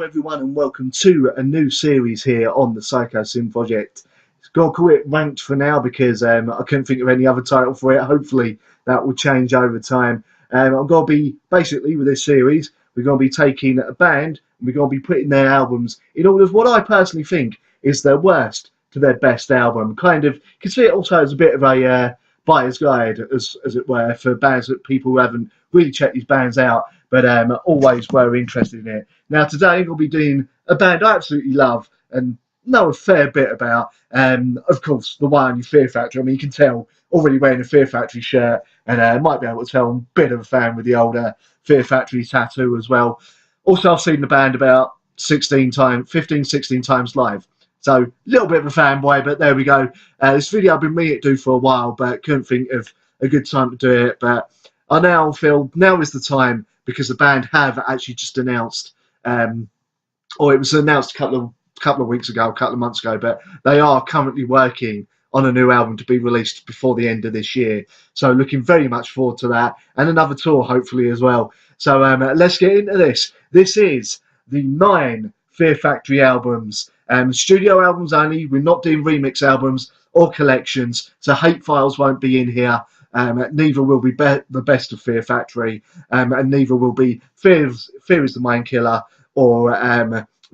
everyone, and welcome to a new series here on the Psychosin project. Got to call it ranked for now because I couldn't think of any other title for it. Hopefully that will change over time. I'm going to be, basically with this series, we're going to be taking a band and we're going to be putting their albums in order of what I personally think is their worst to their best album. Kind of, you can see it also as a bit of a buyer's guide, as it were, for bands that people who haven't really checked these bands out, but always were interested in it. Now today we'll be doing a band I absolutely love and know a fair bit about. Of course, the one in Fear Factory. I mean, you can tell already wearing a Fear Factory shirt, and might be able to tell I'm a bit of a fan with the older Fear Factory tattoo as well. Also, I've seen the band about 15, 16 times live. So a little bit of a fanboy, but there we go. This video I've been meaning to do for a while, but couldn't think of a good time to do it. But I now feel now is the time because the band have actually just announced, or it was announced a couple of weeks ago, a couple of months ago, but they are currently working on a new album to be released before the end of this year. So looking very much forward to that, and another tour hopefully as well. So let's get into this. This is the 9 Fear Factory albums. Studio albums only. We're not doing remix albums or collections, so Hate Files won't be in here. Neither will be the best of Fear Factory, and neither will be Fear is the Mind Killer or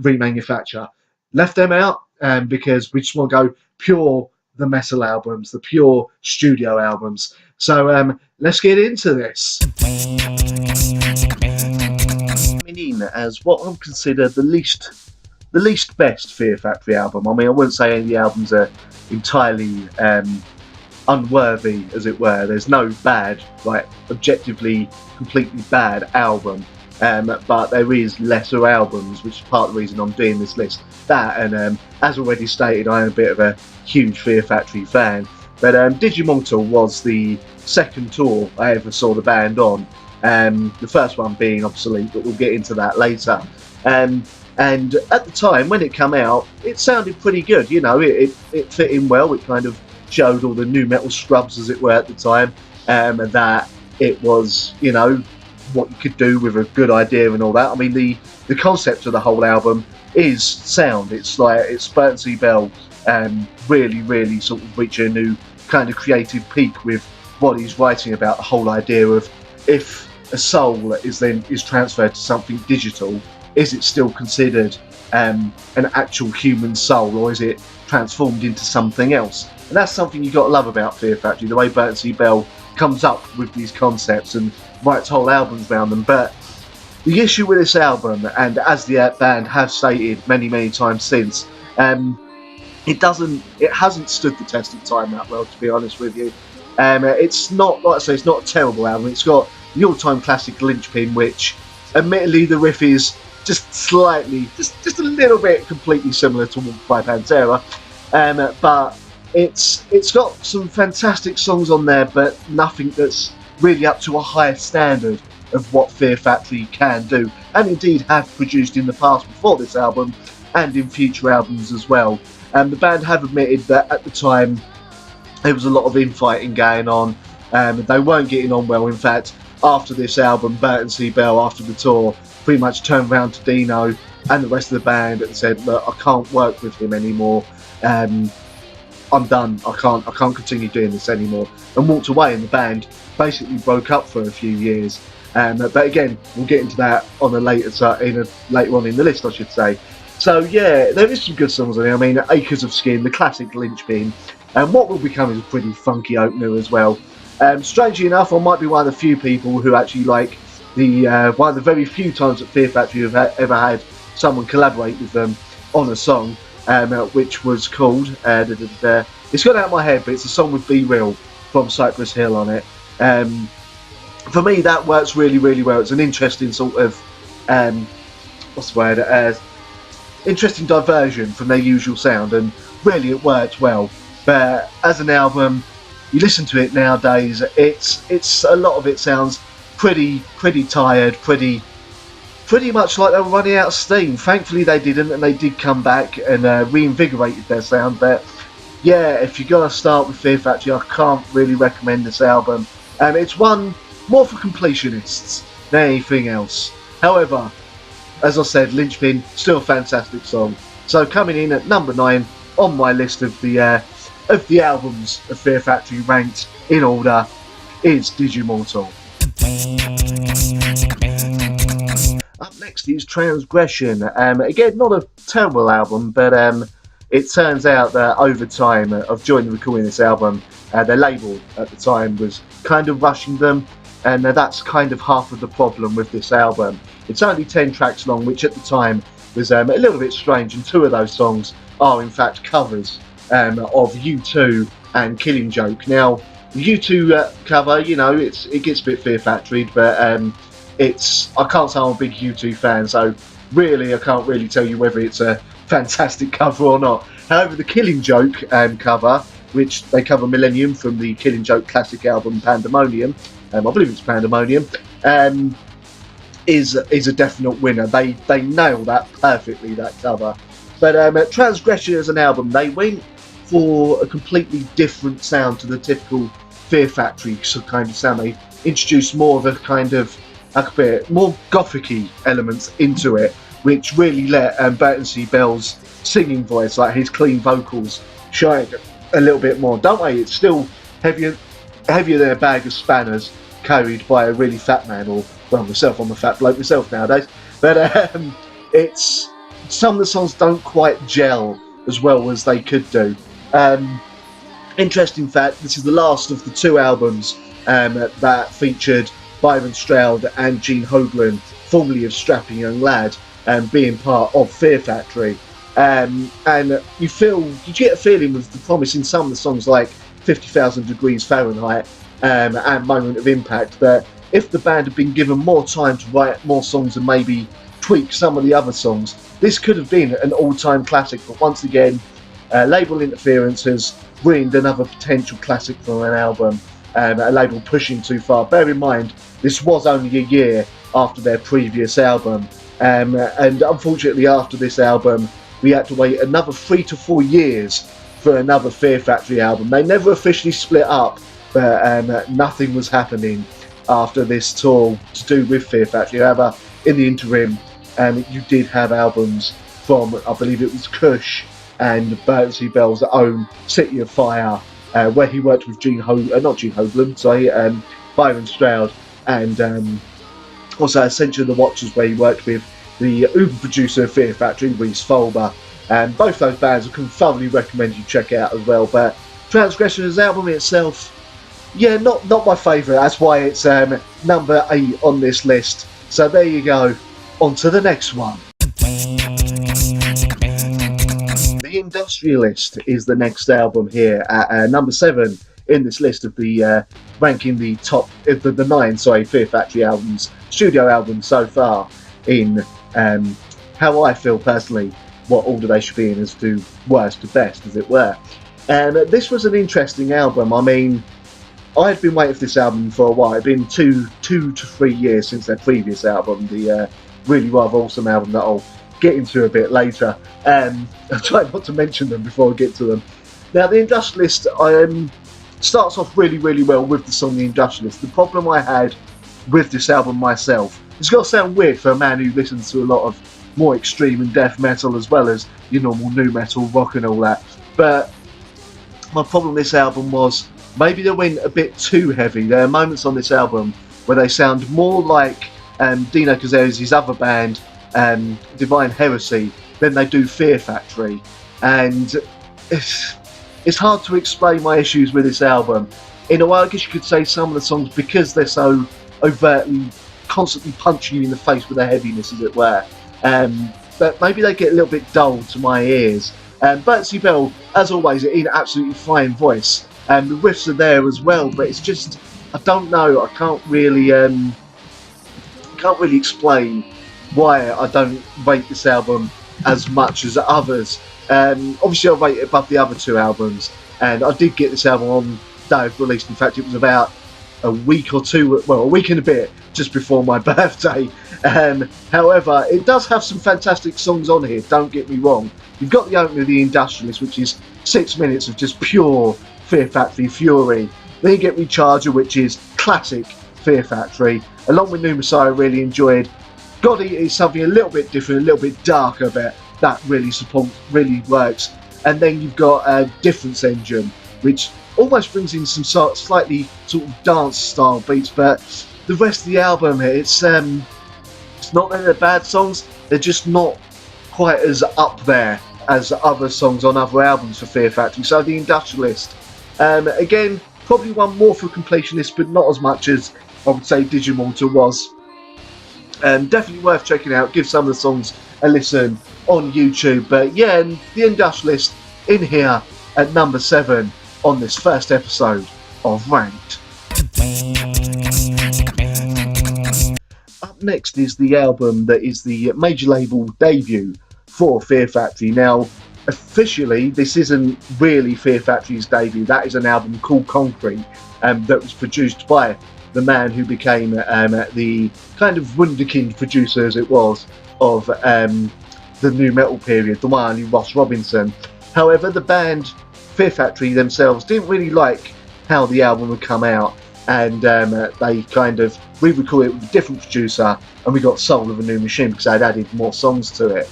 Remanufacture. Left them out because we just want to go pure the metal albums, the pure studio albums. So let's get into this. Coming in as what I would consider the least best Fear Factory album. I mean, I wouldn't say any of the albums are entirely unworthy, as it were. There's no bad, like objectively completely bad album, but there is lesser albums, which is part of the reason I'm doing this list. That, and as already stated, I am a bit of a huge Fear Factory fan, but Digimortal was the second tour I ever saw the band on, the first one being Obsolete, but we'll get into that later. And at the time when it came out, it sounded pretty good. You know, it fit in well. It kind of showed all the new metal scrubs, as it were, at the time, and that it was, you know, what you could do with a good idea and all that. I mean, the concept of the whole album is sound. It's like it's Burnsy Bell really sort of reaching a new kind of creative peak with what he's writing about. The whole idea of if a soul is transferred to something digital, is it still considered an actual human soul, or is it transformed into something else? And that's something you've got to love about Fear Factory, the way Burnsy Bell comes up with these concepts and writes whole albums around them. But the issue with this album, and as the band have stated many times since, it hasn't stood the test of time that well, to be honest with you. It's not, like I say, it's not a terrible album. It's got the all-time classic Linchpin, which admittedly the riff is just slightly, just a little bit completely similar to by Pantera, but it's got some fantastic songs on there, but nothing that's really up to a higher standard of what Fear Factory can do, and indeed have produced in the past before this album, and in future albums as well. The band have admitted that at the time there was a lot of infighting going on, they weren't getting on well. In fact, after this album, Burnsy Bell, after the tour, pretty much turned around to Dino and the rest of the band and said, "Look, I can't work with him anymore. I'm done. I can't continue doing this anymore," and walked away. And the band basically broke up for a few years. But again, we'll get into that on a later on in the list, I should say. So yeah, there is some good songs on here. I mean, Acres of Skin, the classic Linchpin, and what will become is a pretty funky opener as well. Strangely enough, I might be one of the few people who actually like one of the very few times that Fear Factory have ever had someone collaborate with them on a song, which was called it's gone out of my head, but it's a song with Be Real from Cypress Hill on it. For me, that works really well. It's an interesting sort of what's the word, interesting diversion from their usual sound, and really it worked well. But as an album, you listen to it nowadays, it's a lot of it sounds pretty tired, pretty much like they were running out of steam. Thankfully they didn't, and they did come back and reinvigorated their sound. But yeah, if you're gonna start with Fear Factory, I can't really recommend this album. It's one more for completionists than anything else. However, as I said, Linchpin, still a fantastic song. So coming in at number 9 on my list of the albums of Fear Factory ranked in order is Digimortal. Up next is Transgression. Again, not a terrible album, but it turns out that over time of joining recording this album, their label at the time was kind of rushing them, and that's kind of half of the problem with this album. It's only 10 tracks long, which at the time was a little bit strange, and 2 of those songs are in fact covers of U2 and Killing Joke. Now, the U2 cover, you know, it gets a bit Fear Factory, but I can't say I'm a big U2 fan, so really I can't really tell you whether it's a fantastic cover or not. However, the Killing Joke cover, which they cover Millennium from the Killing Joke classic album Pandemonium, I believe it's Pandemonium, is a definite winner. They nail that perfectly, that cover. But Transgression as an album, they went for a completely different sound to the typical Fear Factory kind of sound. They introduced more of a kind of, more gothic-y elements into it, which really let Bertelsmann Bell's singing voice, like his clean vocals, shine a little bit more. Don't worry, it's still heavier than a bag of spanners carried by a really fat man, or, well, myself, I'm a fat bloke myself nowadays. But it's, some of the songs don't quite gel as well as they could do. Interesting fact, this is the last of the 2 albums that featured Byron Stroud and Gene Hoglan, formerly of Strapping Young Lad, being part of Fear Factory. And you get a feeling with the promise in some of the songs like 50,000 Degrees Fahrenheit and Moment of Impact, that if the band had been given more time to write more songs and maybe tweak some of the other songs, this could have been an all-time classic. But once again, label interference has ruined another potential classic for an album, a label pushing too far. Bear in mind, this was only a year after their previous album, and unfortunately after this album we had to wait another 3 to 4 years for another Fear Factory album. They never officially split up, but nothing was happening after this tour to do with Fear Factory. However, in the interim, you did have albums from, I believe it was Kush and Bertelsmann Bell's own City of Fire, where he worked with Byron Stroud, and also Ascension of the Watchers, where he worked with the Uber producer of Fear Factory, Reese Folber. Both those bands I can thoroughly recommend you check out as well. But Transgression as album itself, yeah, not my favourite. That's why it's number 8 on this list. So there you go. On to the next one. The Industrialist is the next album here at number 7 in this list of the ranking the top the 9 Fear Factory albums, studio albums so far, in how I feel personally what order they should be in, as to worst to best, as it were. And this was an interesting album. I mean, I had been waiting for this album for a while. It'd been 2 to 3 years since their previous album, the really rather awesome album that I'll get into a bit later. I'll try not to mention them before I get to them. Now, the Industrialist starts off really, really well with the song The Industrialist. The problem I had with this album myself, it's got to sound weird for a man who listens to a lot of more extreme and death metal as well as your normal nu metal, rock and all that, but my problem with this album was maybe they went a bit too heavy. There are moments on this album where they sound more like Dino Cazares' other band, Divine Heresy, than they do Fear Factory, and it's hard to explain my issues with this album. In a way, I guess you could say some of the songs, because they're so overtly constantly punching you in the face with their heaviness, as it were, but maybe they get a little bit dull to my ears. Bertelsmann Bell, as always, in absolutely fine voice, and the riffs are there as well, but it's just, I don't know, I can't really explain why I don't rate this album as much as others. Obviously I rate it above the other 2 albums, and I did get this album on day of release. In fact, it was about a week and a bit just before my birthday. However, it does have some fantastic songs on here, don't get me wrong. You've got the opener of The Industrialist, which is 6 minutes of just pure Fear Factory fury. Then you get Recharger, which is classic Fear Factory. Along with New Messiah, I really enjoyed. God Eater is something a little bit different, a little bit darker, but that really works. And then you've got Difference Engine, which almost brings in some slightly sort of dance style beats, but the rest of the album, it's not that they're bad songs, they're just not quite as up there as other songs on other albums for Fear Factory. So the Industrialist, again, probably one more for Completionist, but not as much as I would say Digimortal was. Definitely worth checking out. Give some of the songs a listen on YouTube. But yeah, and the Industrialist in here at number 7 on this first episode of Ranked. Up next is the album that is the major label debut for Fear Factory. Now, officially, this isn't really Fear Factory's debut. That is an album called Concrete that was produced by the man who became the kind of wunderkind producer, as it was, of the nu metal period, the one only Ross Robinson. However, the band Fear Factory themselves didn't really like how the album had come out, and they kind of re-recorded it with a different producer, and we got Soul of a New Machine because they'd added more songs to it.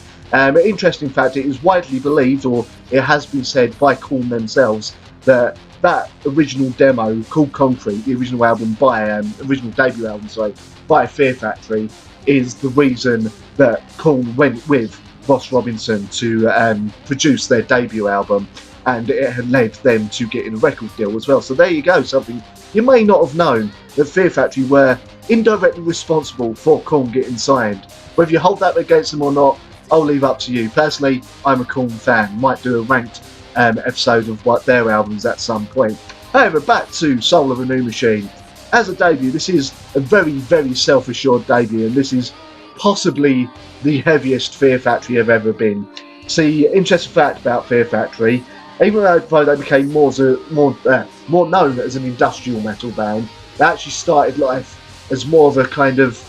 Interesting fact, it is widely believed, or it has been said by Korn themselves, that original demo called Concrete, the original album original debut album, by Fear Factory, is the reason that Korn went with Ross Robinson to produce their debut album, and it had led them to getting a record deal as well. So there you go, something you may not have known, that Fear Factory were indirectly responsible for Korn getting signed. Whether you hold that against them or not, I'll leave up to you. Personally, I'm a Korn fan. Might do a ranked episode of what their albums at some point. However, back to Soul of a New Machine. As a debut, this is a very, very self-assured debut, and this is possibly the heaviest Fear Factory have ever been. See, interesting fact about Fear Factory, even though they became more known as an industrial metal band, they actually started life as more of a kind of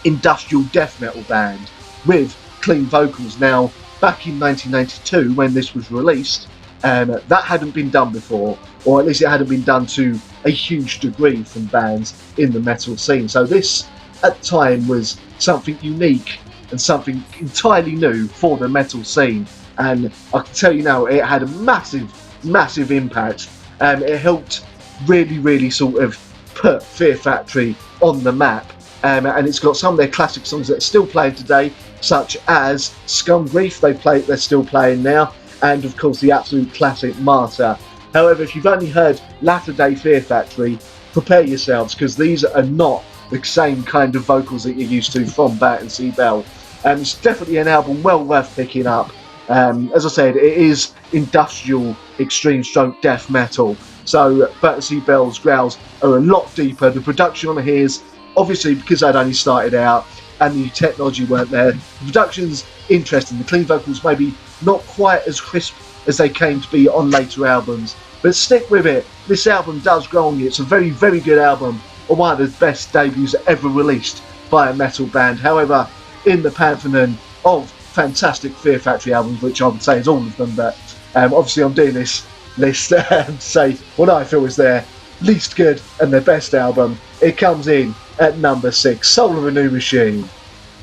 industrial death metal band with clean vocals. Now, back in 1992, when this was released, that hadn't been done before, or at least it hadn't been done to a huge degree from bands in the metal scene. So this, at the time, was something unique and something entirely new for the metal scene. And I can tell you now, it had a massive, massive impact. It helped really, really sort of put Fear Factory on the map. And it's got some of their classic songs that are still playing today, such as Scum Grief, they're still playing now, and of course the absolute classic Martyr. However, if you've only heard latter day Fear Factory, prepare yourselves, because these are not the same kind of vocals that you're used to from Battersea Bell. It's definitely an album well worth picking up. As I said, it is industrial extreme stroke death metal, so Battersea Bell's growls are a lot deeper. The production on here is, obviously, because I'd only started out and the technology weren't there, the production's interesting. The clean vocals maybe not quite as crisp as they came to be on later albums, but stick with it. This album does grow on you. It's a very, very good album, or one of the best debuts ever released by a metal band. However, in the pantheon of fantastic Fear Factory albums, which I would say is all of them, but obviously I'm doing this list to say what I feel is their least good and their best album. It comes in at number 6, Soul of a New Machine.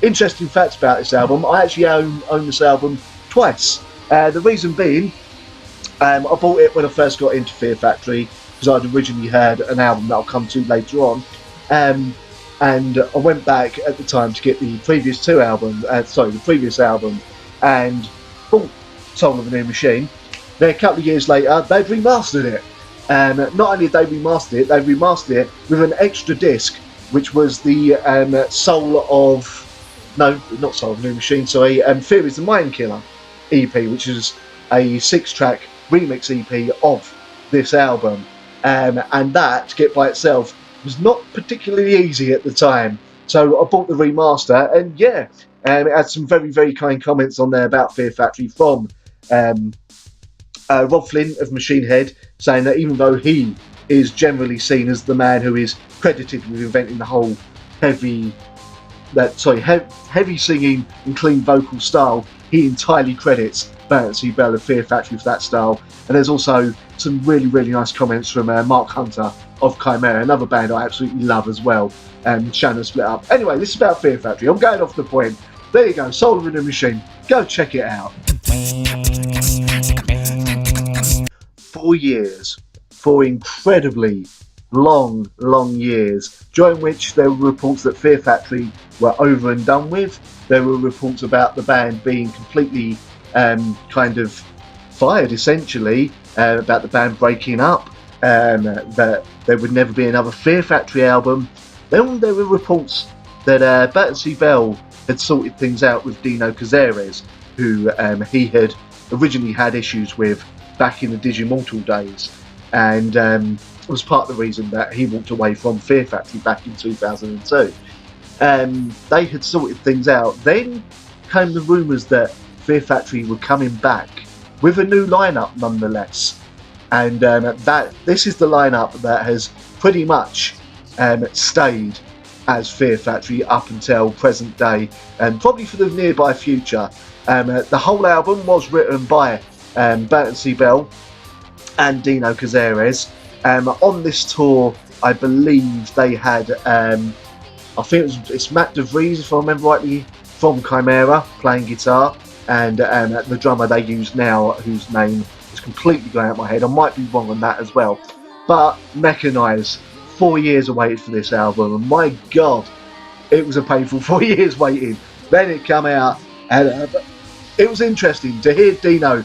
Interesting facts about this album, I actually own this album twice. The reason being, I bought it when I first got into Fear Factory, because I'd originally heard an album that I'll come to later on, and I went back at the time to get the previous album, and bought Soul of a New Machine. Then a couple of years later, they'd remastered it. Not only did they remaster it, they remastered it with an extra disc, which was the not Soul of a New Machine, sorry, Fear is the Mind Killer EP, which is a 6-track remix EP of this album. And that, to get by itself, was not particularly easy at the time. So I bought the remaster, and yeah, it had some very, very kind comments on there about Fear Factory from Rob Flynn of Machine Head, saying that even though he is generally seen as the man who is credited with inventing the whole heavy singing and clean vocal style, he entirely credits Battersea Bell of Fear Factory for that style. And there's also some really, really nice comments from Mark Hunter of Chimera, another band I absolutely love as well. Shannon split up. Anyway, this is about Fear Factory. I'm going off the point. There you go, Soul of the Machine. Go check it out. 4 years. 4 incredibly long years, during which there were reports that Fear Factory were over and done with. There were reports about the band being completely kind of fired, essentially, about the band breaking up, that there would never be another Fear Factory album. Then there were reports that Burton C. Bell had sorted things out with Dino Cazares, who he had originally had issues with back in the Digimortal days, and was part of the reason that he walked away from Fear Factory back in 2002. They had sorted things out. Then came the rumours that Fear Factory were coming back with a new lineup, nonetheless, and this is the lineup that has pretty much stayed as Fear Factory up until present day, and probably for the nearby future. The whole album was written by Burton C. Bell and Dino Cazares. On this tour, I believe they had, I think it's Matt DeVries, if I remember rightly, from Chimera, playing guitar, and the drummer they use now, whose name is completely going out of my head. I might be wrong on that as well. But Mechanize, 4 years I waited for this album, and my God, it was a painful 4 years waiting. Then it came out, and it was interesting to hear Dino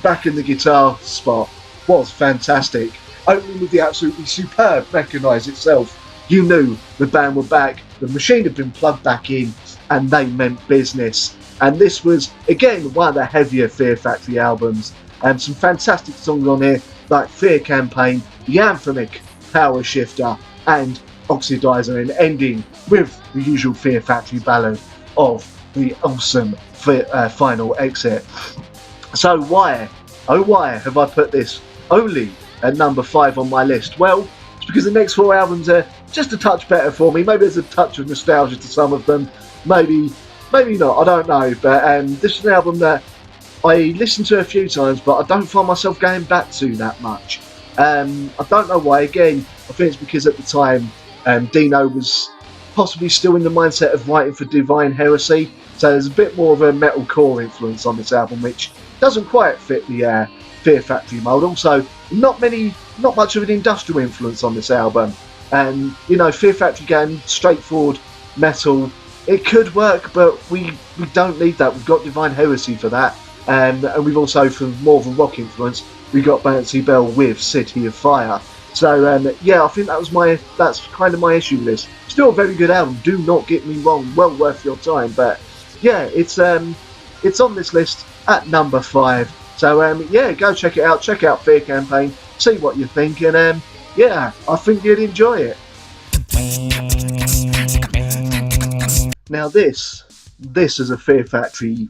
back in the guitar spot. Was fantastic. Opening with the absolutely superb Mechanize itself, you knew the band were back, the machine had been plugged back in, and they meant business. And this was, again, one of the heavier Fear Factory albums, and some fantastic songs on here, like Fear Campaign, the anthemic Power Shifter, and Oxidizer, and ending with the usual Fear Factory ballad of the awesome Final Exit. So why, oh why, have I put this only at number 5 on my list? Well, it's because the next 4 albums are just a touch better for me. Maybe there's a touch of nostalgia to some of them, maybe not, I don't know. But this is an album that I listened to a few times, but I don't find myself going back to that much. I don't know why. Again, I think it's because at the time Dino was possibly still in the mindset of writing for Divine Heresy, so there's a bit more of a metalcore influence on this album, which doesn't quite fit the Fear Factory mold. Also, not much of an industrial influence on this album. And Fear Factory going straightforward metal, it could work, but we don't need that. We've got Divine Heresy for that, and we've also, for more of a rock influence, we got Burton C. Bell with City of Fire. So yeah, I think that's kind of my issue with this. Still a very good album, do not get me wrong, well worth your time. But yeah, it's on this list at number 5. So yeah, go check it out. Check out Fear Campaign, see what you think, and yeah, I think you'd enjoy it. Now this is a Fear Factory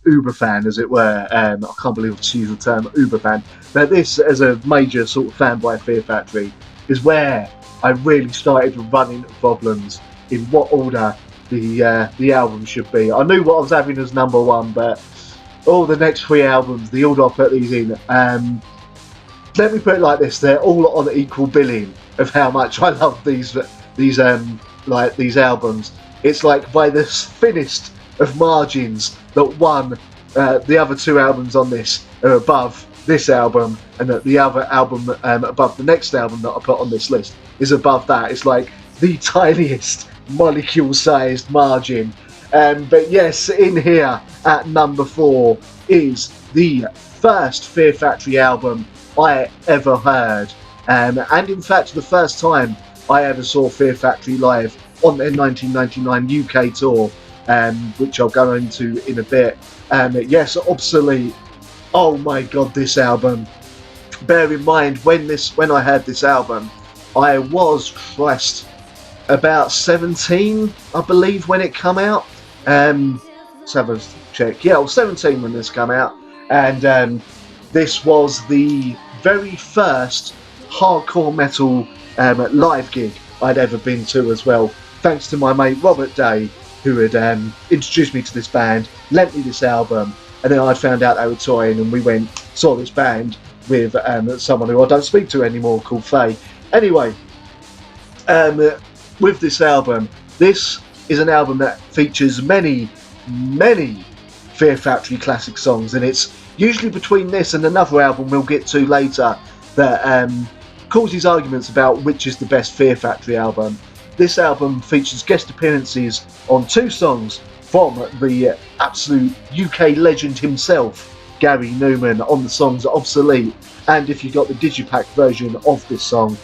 uber fan, as it were. I can't believe I've used the term uber fan. Now this, as a major sort of fanboy of Fear Factory, is where I really started running into problems in what order the album should be. I knew what I was having as number 1, but all the next 3 albums, the order I put these in, let me put it like this: they're all on equal billing of how much I love these albums. It's like by the thinnest of margins that the other 2 albums on this are above this album, and that the other album above the next album that I put on this list is above that. It's like the tiniest molecule-sized margin. But yes, in here at number 4 is the first Fear Factory album I ever heard, and in fact the first time I ever saw Fear Factory live on their 1999 UK tour, which I'll go into in a bit. Yes, Obsolete. Oh my God, this album. Bear in mind, when I heard this album, I was about 17, I believe, when it came out. Let's have a check. Yeah, I was 17 when this came out, and this was the very first hardcore metal live gig I'd ever been to as well, thanks to my mate Robert Day, who had introduced me to this band, lent me this album, and then I found out they were touring, and we saw this band, with someone who I don't speak to anymore called Faye. Anyway, with this album, this is an album that features many Fear Factory classic songs, and it's usually between this and another album we'll get to later that causes arguments about which is the best Fear Factory album. This album features guest appearances on 2 songs from the absolute UK legend himself, Gary Newman, on the songs Obsolete, and if you got the Digipack version of this album,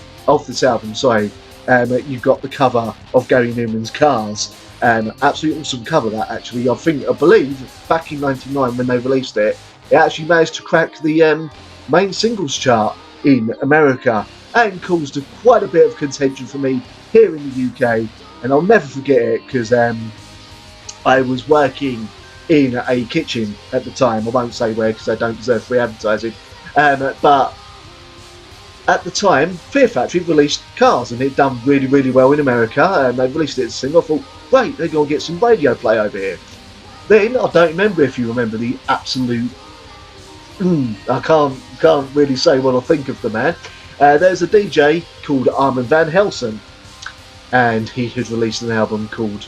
you've got the cover of Gary Newman's Cars. Absolutely awesome cover, that, actually. I believe back in '99 when they released it, it actually managed to crack the main singles chart in America and caused quite a bit of contention for me here in the UK, and I'll never forget it because I was working in a kitchen at the time. I won't say where because I don't deserve free advertising, but at the time Fear Factory released Cars and it'd done really well in America, and they released it as a single. I thought, great, they're going to get some radio play over here. Then I don't remember if you remember the absolute I can't really say what I think of the man. There's a DJ called Armand Van Helsen, and he had released an album called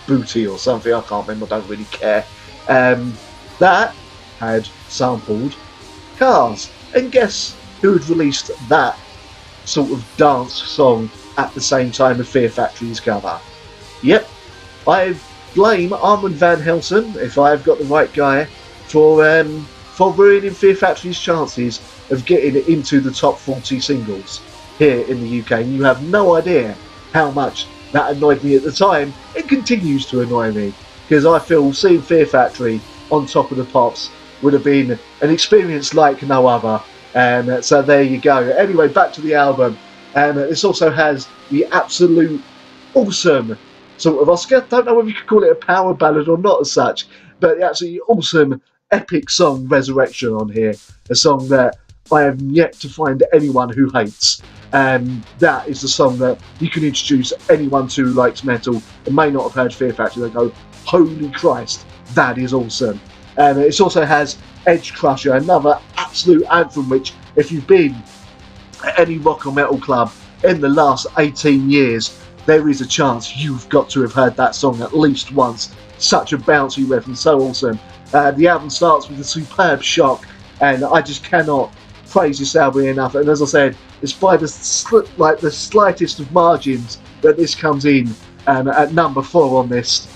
Booty or something, I can't remember, I don't really care, that had sampled Cars. And guess who had released that sort of dance song at the same time as Fear Factory's cover? Yep, I blame Armand Van Helsen, if I've got the right guy, for ruining Fear Factory's chances of getting into the top 40 singles here in the UK. And you have no idea how much that annoyed me at the time. It continues to annoy me because I feel seeing Fear Factory on top of the pops would have been an experience like no other. So there you go. Anyway, back to the album. This also has the absolute awesome sort of Oscar. I don't know whether you could call it a power ballad or not as such, but the absolutely awesome epic song Resurrection on here. A song that I have yet to find anyone who hates. That is the song that you can introduce anyone to who likes metal and may not have heard Fear Factory. They go, holy Christ, that is awesome. It also has Edge Crusher, another absolute anthem which, if you've been at any rock or metal club in the last 18 years, there is a chance you've got to have heard that song at least once. Such a bouncy riff and so awesome. The album starts with a superb shock, and I just cannot praise this album enough. And as I said, it's by the slightest of margins that this comes in at number 4 on this,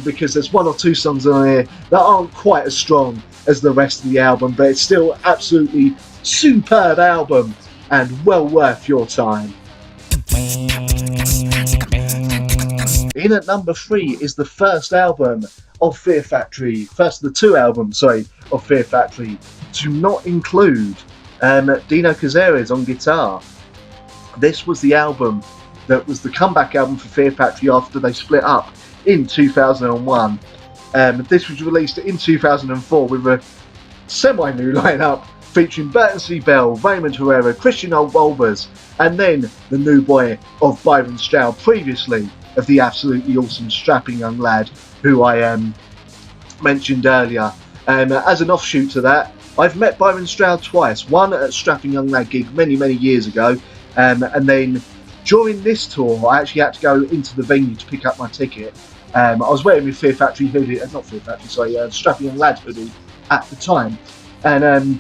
because there's 1 or 2 songs on here that aren't quite as strong as the rest of the album, but it's still absolutely superb album and well worth your time. In at number 3 is the first album of Fear Factory, first of the 2 albums, of Fear Factory, to not include Dino Cazares on guitar. This was the album that was the comeback album for Fear Factory after they split up in 2001. This was released in 2004 with a semi-new lineup featuring Burton C. Bell, Raymond Herrera, Christian Olbers, and then the new boy of Byron Stroud, previously of the absolutely awesome Strapping Young Lad, who I mentioned earlier. As an offshoot to that, I've met Byron Stroud twice, one at a Strapping Young Lad gig many years ago, and then during this tour I actually had to go into the venue to pick up my ticket. I was wearing my Fear Factory hoodie, Strapping Young Lad hoodie at the time, and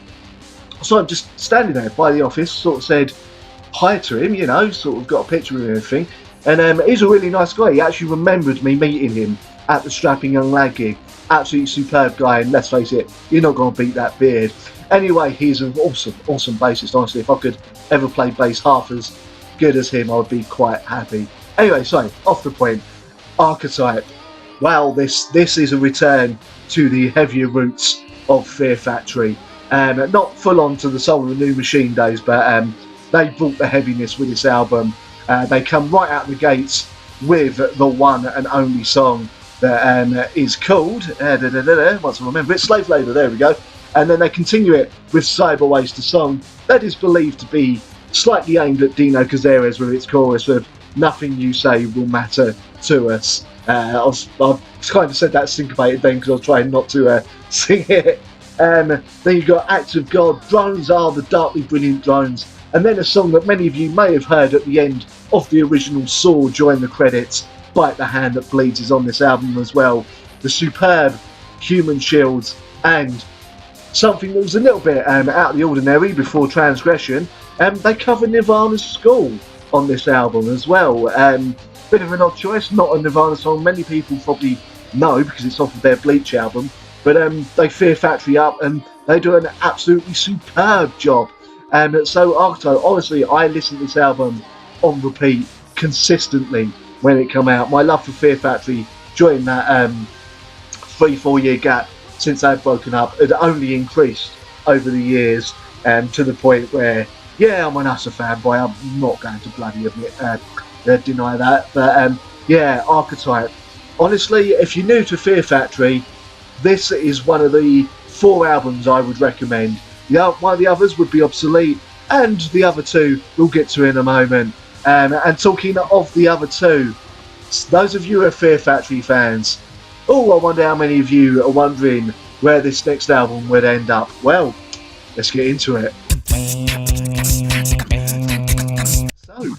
so I'm just standing there by the office, sort of said hi to him, sort of got a picture with him and everything, and he's a really nice guy. He actually remembered me meeting him at the Strapping Young Lad gig. Absolutely superb guy, and let's face it, you're not going to beat that beard. Anyway, he's an awesome bassist. Honestly, if I could ever play bass half as good as him, I would be quite happy. Anyway, so off the point, Archetype. Wow, this is a return to the heavier roots of Fear Factory. Not full on to the Soul of the New Machine days, but they brought the heaviness with this album. They come right out the gates with the one and only song that is called, once I remember it, Slave Labour, there we go. And then they continue it with Cyber Waste, a song that is believed to be slightly aimed at Dino Cazares with its chorus of "Nothing you say will matter to us." I've kind of said that syncopated then because I was trying not to sing it. Then you've got Acts of God, Drones Are the Darkly Brilliant Drones, and then a song that many of you may have heard at the end of the original Saw during the credits, Bite the Hand That Bleeds, is on this album as well. The superb Human Shields, and something that was a little bit out of the ordinary before Transgression, they cover Nirvana's School on this album as well. Bit of an odd choice, not a Nirvana song many people probably know because it's off of their Bleach album, but they Fear Factory up and they do an absolutely superb job. So Archetype, honestly, I listened to this album on repeat consistently when it came out. My love for Fear Factory during that 3-4 year gap since they'd broken up had only increased over the years, to the point where, yeah, I'm an utter fanboy. I'm not going to bloody deny that. But yeah, Archetype. Honestly, if you're new to Fear Factory, this is one of the 4 albums I would recommend. One of the others would be Obsolete, and the other 2 we'll get to in a moment. And talking of the other 2, those of you who are Fear Factory fans, I wonder how many of you are wondering where this next album would end up. Well, let's get into it. So,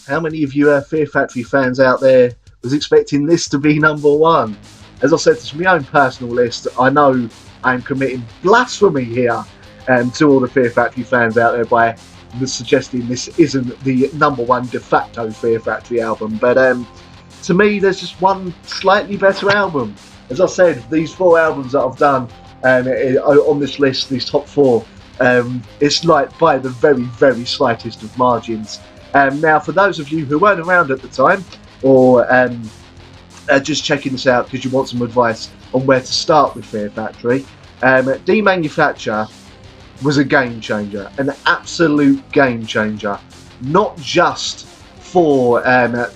how many of you Fear Factory fans out there was expecting this to be number 1? As I said, to my own personal list, I know I'm committing blasphemy here to all the Fear Factory fans out there by suggesting this isn't the number 1 de facto Fear Factory album, but to me there's just one slightly better album. As I said, these 4 albums that I've done on this list, these top 4, it's like by the very, very slightest of margins. Now, for those of you who weren't around at the time, or just checking this out because you want some advice on where to start with Fear Factory, Demanufacture was a game changer, an absolute game changer, not just for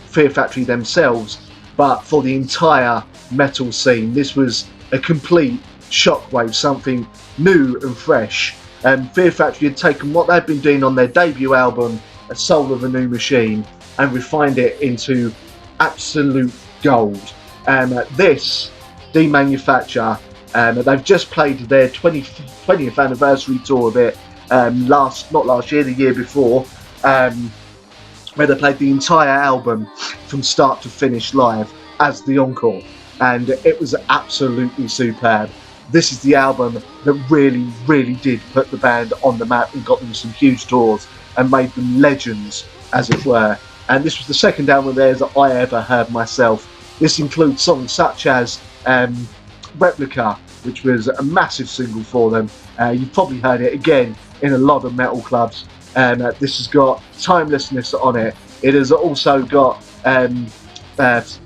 Fear Factory themselves, but for the entire metal scene. This was a complete shockwave, something new and fresh. Fear Factory had taken what they'd been doing on their debut album, A Soul of a New Machine, and refined it into absolute gold. This, Demanufacture, they've just played their 20th anniversary tour of it, not last year, the year before, where they played the entire album from start to finish live as the encore, and it was absolutely superb. This is the album that really, really did put the band on the map and got them some huge tours and made them legends, as it were. And this was the second album of theirs that I ever heard myself. This includes songs such as Replica, which was a massive single for them. You've probably heard it again in a lot of metal clubs. This has got Timelessness on it. It has also got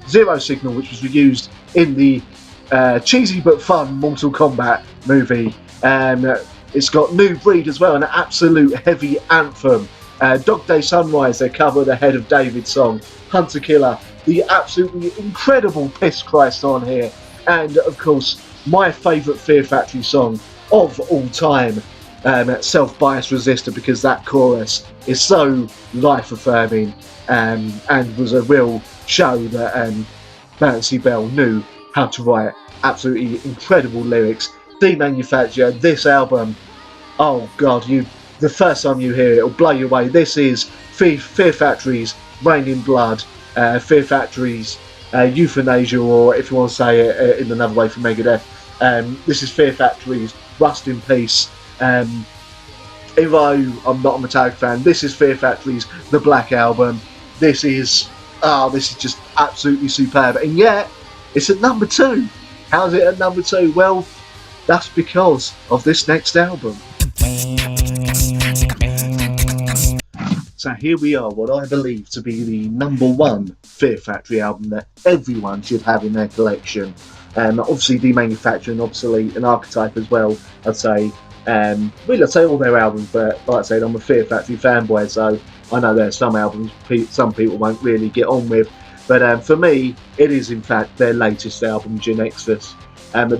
Zero Signal, which was used in the cheesy but fun Mortal Kombat movie. It's got New Breed as well, an absolute heavy anthem. Dog Day Sunrise, they cover the Head of David song. Hunter Killer, the absolutely incredible Piss Christ on here. And of course, my favourite Fear Factory song of all time, Self-Biased Resistor, because that chorus is so life-affirming, and was a real show that Nancy Bell knew how to write absolutely incredible lyrics. Demanufacture, this album, oh god, the first time you hear it, it'll blow you away. This is Fear Factory's Rain in Blood, Fear Factory's Euthanasia, or if you want to say it in another way for Megadeth, this is Fear Factory's Rust in Peace. Even though I'm not a Metallica fan, this is Fear Factory's The Black Album. This is just absolutely superb, and yet it's at number 2. How's it at number 2? Well, that's because of this next album. So here we are, what I believe to be the number 1 Fear Factory album that everyone should have in their collection. Obviously Demanufacture and Obsolete and Archetype as well, I'd say. Really, I'd say all their albums, but like I said, I'm a Fear Factory fanboy, so I know there are some albums some people won't really get on with. But for me, it is in fact their latest album, Genexus.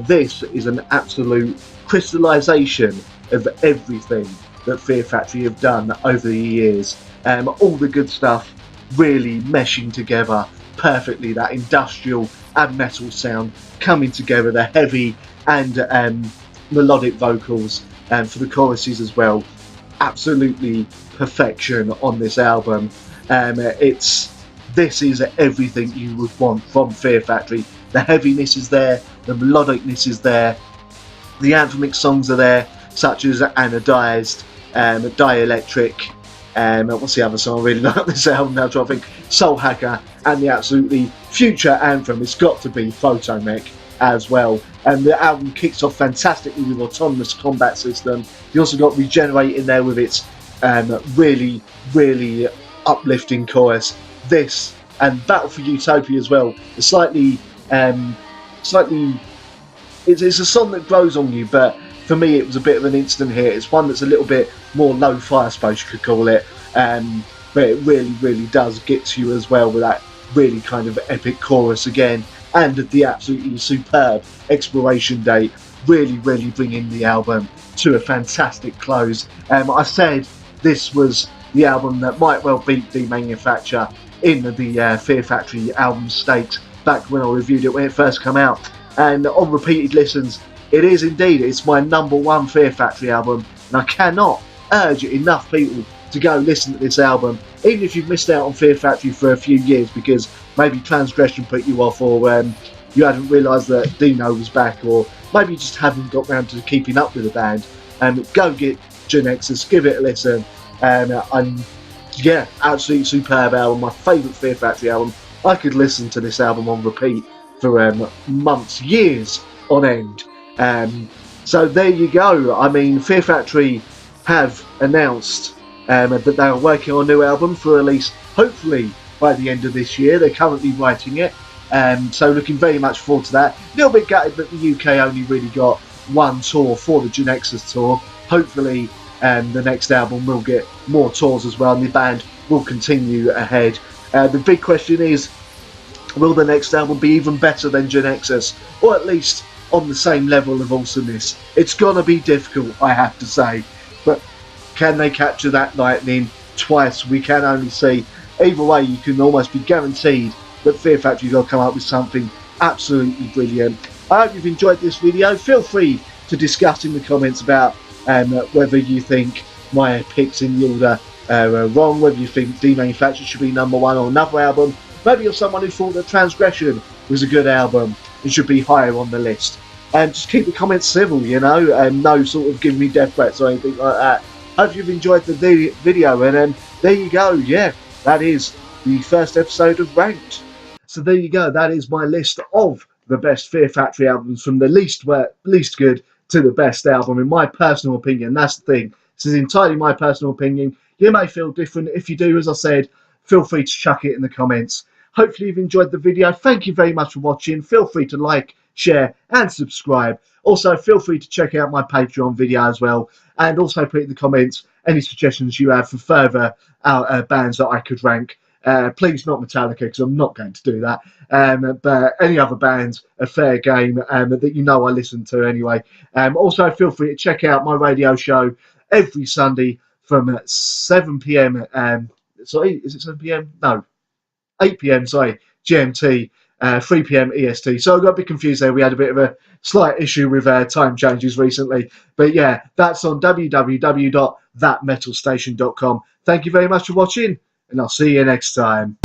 This is an absolute crystallisation of everything that Fear Factory have done over the years. All the good stuff really meshing together perfectly, that industrial and metal sound coming together, the heavy and melodic vocals, and for the choruses as well. Absolutely perfection on this album. This is everything you would want from Fear Factory. The heaviness is there, the melodicness is there, the anthemic songs are there, such as Anodized, Dielectric, what's the other song I really like on this album now? I think Soul Hacker, and the absolutely future anthem. It's got to be Photomech as well. And the album kicks off fantastically with autonomous combat system. You also got Regenerate in there with its really, really uplifting chorus. This and Battle for Utopia as well. It's slightly. It's a song that grows on you, but for me it was a bit of an instant hit. It's one that's a little bit more lo-fi, I suppose you could call it, but it really, really does get to you as well with that really kind of epic chorus again, and the absolutely superb Exploration Date, really, really bringing the album to a fantastic close. I said this was the album that might well beat Demanufacture in the Fear Factory album stakes back when I reviewed it when it first came out. And on repeated listens, it is indeed, it's my #1 Fear Factory album, and I cannot urge enough people to go listen to this album, even if you've missed out on Fear Factory for a few years because maybe Transgression put you off, or you hadn't realised that Dino was back, or maybe you just haven't got round to keeping up with the band. Go get Genexus, give it a listen, and yeah, absolutely superb album, my favourite Fear Factory album. I could listen to this album on repeat for months, years on end. So there you go. I mean, Fear Factory have announced that they are working on a new album for release, hopefully by the end of this year. They're currently writing it, so looking very much forward to that. A little bit gutted that the UK only really got one tour for the Genexus tour. Hopefully the next album will get more tours as well, and the band will continue ahead. The big question is, will the next album be even better than Genexus, or at least on the same level of awesomeness? It's gonna be difficult, I have to say, but can they capture that lightning twice? We can only see. Either way, you can almost be guaranteed that Fear Factory will come up with something absolutely brilliant. I hope you've enjoyed this video. Feel free to discuss in the comments about whether you think my picks in the order are wrong, whether you think Demanufacture should be #1 or another album. Maybe you're someone who thought that Transgression was a good album and should be higher on the list. And just keep the comments civil, you know, and no sort of giving me death threats or anything like that. Hope you've enjoyed the video, and there you go. Yeah, that is the first episode of Ranked. So there you go. That is my list of the best Fear Factory albums, from the least good to the best album, in my personal opinion. That's the thing. This is entirely my personal opinion. You may feel different. If you do, as I said, feel free to chuck it in the comments. Hopefully you've enjoyed the video. Thank you very much for watching. Feel free to like, share and subscribe. Also, feel free to check out my Patreon video as well, and also put in the comments any suggestions you have for further bands that I could rank. Please not Metallica, because I'm not going to do that, but any other bands are fair game that you know I listen to anyway. Also, feel free to check out my radio show every Sunday from 7 p.m. Sorry, is it 7 p.m? No, 8 p.m, sorry, GMT, 3 p.m. EST. So I got a bit confused there. We had a bit of a slight issue with time changes recently. But yeah, that's on www.thatmetalstation.com. Thank you very much for watching, and I'll see you next time.